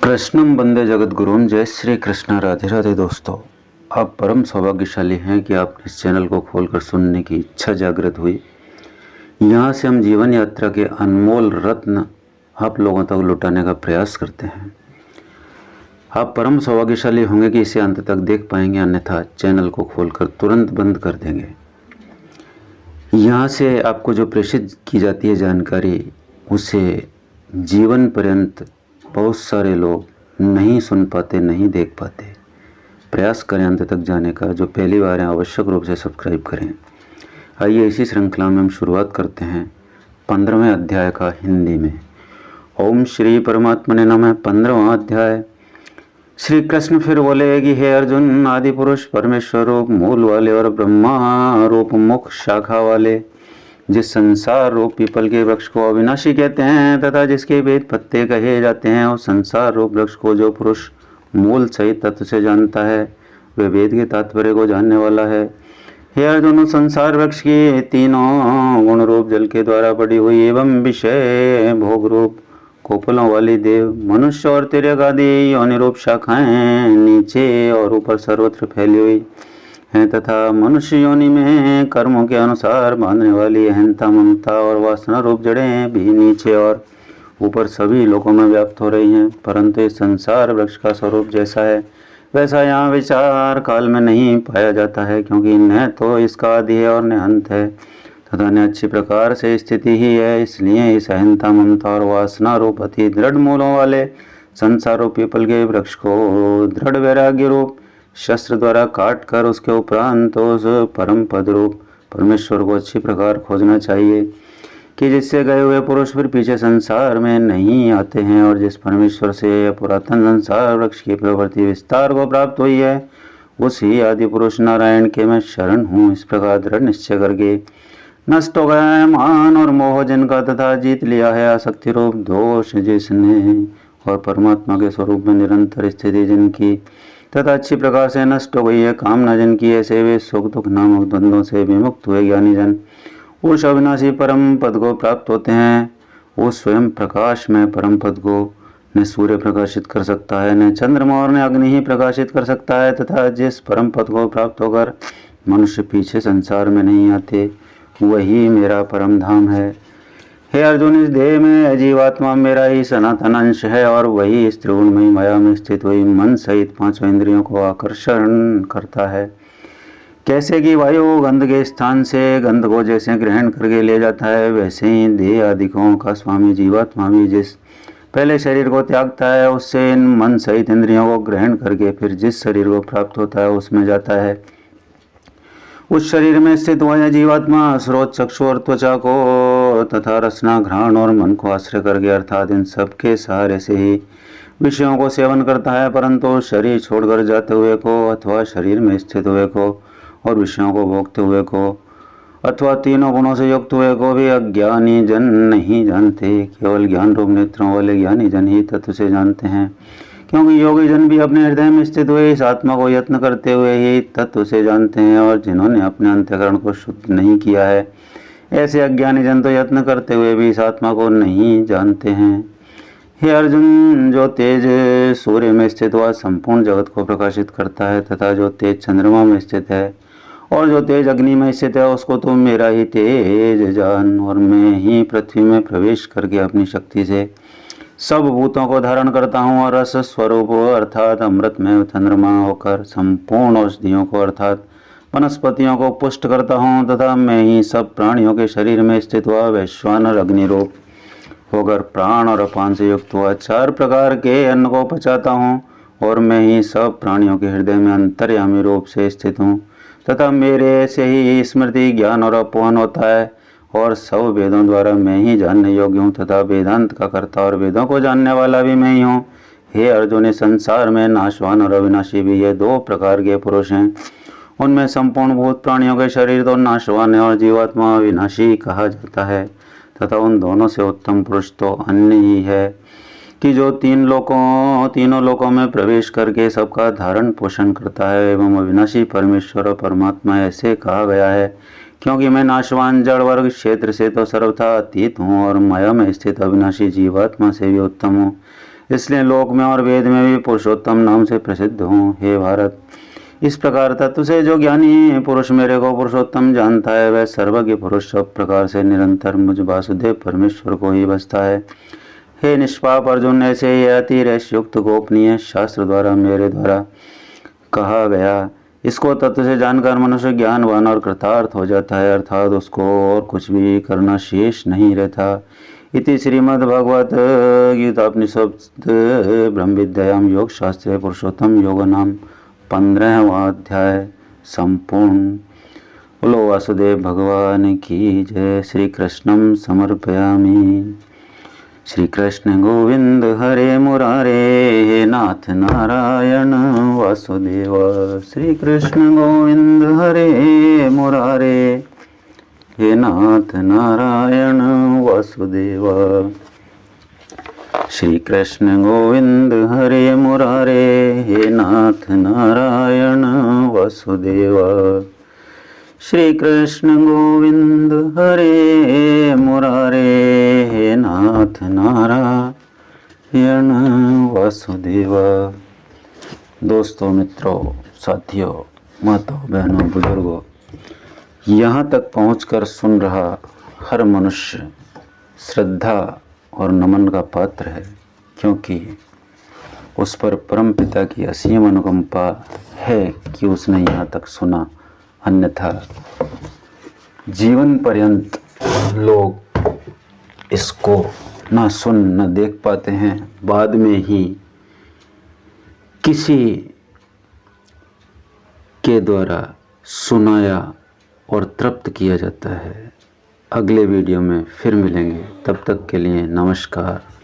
कृष्णम वंदे जगत गुरुम। जय श्री कृष्ण। राधे राधे दोस्तों, आप परम सौभाग्यशाली हैं कि आप इस चैनल को खोलकर सुनने की इच्छा जागृत हुई। यहाँ से हम जीवन यात्रा के अनमोल रत्न आप लोगों तक लुटाने का प्रयास करते हैं। आप परम सौभाग्यशाली होंगे कि इसे अंत तक देख पाएंगे, अन्यथा चैनल को खोलकर तुरंत बंद कर देंगे। यहाँ से आपको जो प्रेषित की जाती है जानकारी, उसे जीवन पर्यंत बहुत सारे लोग नहीं सुन पाते, नहीं देख पाते। प्रयास करें अंत तक जाने का। जो पहली बार हैं आवश्यक रूप से सब्सक्राइब करें। आइए इसी श्रृंखला में हम शुरुआत करते हैं 15वें अध्याय का हिंदी में। ओम श्री परमात्मने नमः। 15वां अध्याय। श्री कृष्ण फिर बोले कि हे अर्जुन, आदि पुरुष परमेश्वर रूप मूल वाले और ब्रह्मा रूप मुख शाखा वाले जिस संसार रूप पीपल के वृक्ष को अविनाशी कहते हैं तथा जिसके वेद पत्ते कहे जाते हैं, उस संसार रूप वृक्ष को जो पुरुष मूल सहित तत्व से जानता है, वे वेद के तात्पर्य को जानने वाला है। हे अर्जुन, संसार वृक्ष की तीनों गुण रूप जल के द्वारा पड़ी हुई एवं विषय भोग रूप कोपलों वाली देव, मनुष्य और तिर्यक आदि योनि रूप शाखाएं नीचे और ऊपर सर्वत्र फैली हुई हैं तथा मनुष्य योनि में कर्मों के अनुसार बांधने वाली अहंता, ममता और वासना रूप जड़ें भी नीचे और ऊपर सभी लोकों में व्याप्त हो रही हैं। परंतु इस संसार वृक्ष का स्वरूप जैसा है वैसा यहाँ विचार काल में नहीं पाया जाता है, क्योंकि न तो इसका आदि है और न अंत है तथा न अच्छी प्रकार से स्थिति ही है। इसलिए इस अहंता, ममता और वासना रूप अति दृढ़ मूलों वाले संसार रूप पीपल के वृक्ष को दृढ़ वैराग्य रूप शस्त्र द्वारा काट कर उसके उपरांत उस परम पद रूप परमेश्वर को अच्छी प्रकार खोजना चाहिए कि जिससे गए हुए पुरुष फिर पीछे संसार में नहीं आते हैं, और जिस परमेश्वर से पुरातन संसार वृक्ष की प्रवृत्ति विस्तार को प्राप्त हुई है, उसी आदि पुरुष नारायण के मैं शरण हूँ। इस प्रकार दृढ़ निश्चय करके नष्ट हो गया है मान और मोह जिनका, तथा जीत लिया है आसक्ति रूप दोष जिसने, और परमात्मा के स्वरूप में निरंतर स्थिति जिनकी, तथा अच्छी प्रकार से नष्ट हो गई है कामना जिनकी, ऐसे वे सुख दुख नामक द्वंद्वों से विमुक्त हुए ज्ञानी जन उस अविनाशी परम पद को प्राप्त होते हैं। उस स्वयं प्रकाश में परम पद को न सूर्य प्रकाशित कर सकता है, न चंद्रमा और न अग्नि ही प्रकाशित कर सकता है, तथा जिस परम पद को प्राप्त होकर मनुष्य पीछे संसार में नहीं आते, वही मेरा परम धाम है। हे अर्जुन, इस देह में जीवात्मा मेरा ही सनातन अंश है, और वही इस त्रिगुणमयी माया में स्थित हुई मन सहित पांचों इंद्रियों को आकर्षण करता है। कैसे कि वायु गंध के स्थान से गंध को जैसे ग्रहण करके ले जाता है, वैसे ही देह आदिकों का स्वामी जीवात्मा भी जिस पहले शरीर को त्यागता है, उससे इन मन सहित इंद्रियों को ग्रहण करके फिर जिस शरीर को प्राप्त होता है उसमें जाता है। उस शरीर में स्थित हुआ जीवात्मा स्रोत, चक्षु और त्वचा को तथा रसना, घ्राण और मन को आश्रय करके, अर्थात इन सबके सहारे से ही विषयों को सेवन करता है। परंतु शरीर छोड़कर जाते हुए को, अथवा शरीर में स्थित हुए को और विषयों को भोगते हुए को, अथवा तीनों गुणों से युक्त हुए को भी अज्ञानी जन नहीं जानते। केवल ज्ञान रूप नेत्रों वाले ज्ञानी जन ही तत्व से जानते हैं, क्योंकि योगी जन भी अपने हृदय में स्थित हुए इस आत्मा को यत्न करते हुए ही तत्व से जानते हैं, और जिन्होंने अपने अंतःकरण को शुद्ध नहीं किया है, ऐसे अज्ञानी जन तो यत्न करते हुए भी इस आत्मा को नहीं जानते हैं। हे अर्जुन, जो तेज सूर्य में स्थित हुआ संपूर्ण जगत को प्रकाशित करता है, तथा जो तेज चंद्रमा में स्थित है और जो तेज अग्नि में स्थित है, उसको तुम मेरा ही तेज जान। और मैं ही पृथ्वी में प्रवेश करके अपनी शक्ति से सब भूतों को धारण करता हूँ, और रस स्वरूप अर्थात अमृत में चंद्रमा होकर संपूर्ण औषधियों को अर्थात वनस्पतियों को पुष्ट करता हूँ, तथा मैं ही सब प्राणियों के शरीर में स्थित हुआ वैश्वानर अग्नि रूप होकर प्राण और अपान से युक्त हुआ 4 प्रकार के अन्न को पचाता हूँ, और मैं ही सब प्राणियों के हृदय में अंतर्यामी रूप से स्थित हूँ, तथा मेरे से ही स्मृति, ज्ञान और अपवन होता है, और सब वेदों द्वारा मैं ही जानने योग्य हूँ, तथा वेदांत का कर्ता और वेदों को जानने वाला भी मैं ही हूँ। हे अर्जुन, इस संसार में नाशवान और अविनाशी भी ये 2 प्रकार के पुरुष हैं। उनमें संपूर्ण भूत प्राणियों के शरीर तो नाशवान है और जीवात्मा अविनाशी कहा जाता है, तथा उन दोनों से उत्तम पुरुष तो अन्य ही है कि जो तीनों लोकों में प्रवेश करके सबका धारण पोषण करता है, एवं अविनाशी परमेश्वर और परमात्मा ऐसे कहा गया है, क्योंकि मैं नाशवान जड़ वर्ग क्षेत्र से तो सर्वथा अतीत हूँ, और माया में स्थित अविनाशी जीवात्मा से भी उत्तम हूँ। इसलिए लोक में और वेद में भी पुरुषोत्तम नाम से प्रसिद्ध हूँ। हे भारत, इस प्रकार तत्व से जो ज्ञानी पुरुष मेरे को पुरुषोत्तम जानता है, वह सर्वज्ञ पुरुष सब प्रकार से निरंतर मुझ वासुदेव परमेश्वर को ही बसता है। हे निष्पाप अर्जुन, ऐसे ही अति रहस्य युक्त गोपनीय शास्त्र द्वारा मेरे द्वारा कहा गया इसको तत्व से जानकर मनुष्य ज्ञानवान और कृतार्थ हो जाता है, अर्थात उसको और कुछ भी करना शेष नहीं रहता। इति श्रीमद्भगवत गीतापनिषद ब्रह्म विद्यायाम योग शास्त्रे पुरुषोत्तम योग नाम 15वां अध्याय संपूर्ण। बोलो वासुदेव भगवान की जय। श्री कृष्णम समर्पयामि। श्री कृष्ण गोविंद हरे मुरारे, हे नाथ नारायण वासुदेव। श्री कृष्ण गोविंद हरे मुरारे, हे नाथ नारायण वासुदेव। श्री कृष्ण गोविंद हरे मुरारे, हे नाथ नारायण वासुदेव। श्री कृष्ण गोविंद हरे मुरारे, हे नाथ नारायण वासुदेव। दोस्तों, मित्रों, साथियों, माताओं, बहनों, बुजुर्गों, यहाँ तक पहुँचकर सुन रहा हर मनुष्य श्रद्धा और नमन का पात्र है, क्योंकि उस पर परमपिता की असीम अनुकंपा है कि उसने यहाँ तक सुना। अन्यथा जीवन पर्यंत लोग इसको ना सुन न देख पाते हैं, बाद में ही किसी के द्वारा सुनाया और तृप्त किया जाता है। अगले वीडियो में फिर मिलेंगे, तब तक के लिए नमस्कार।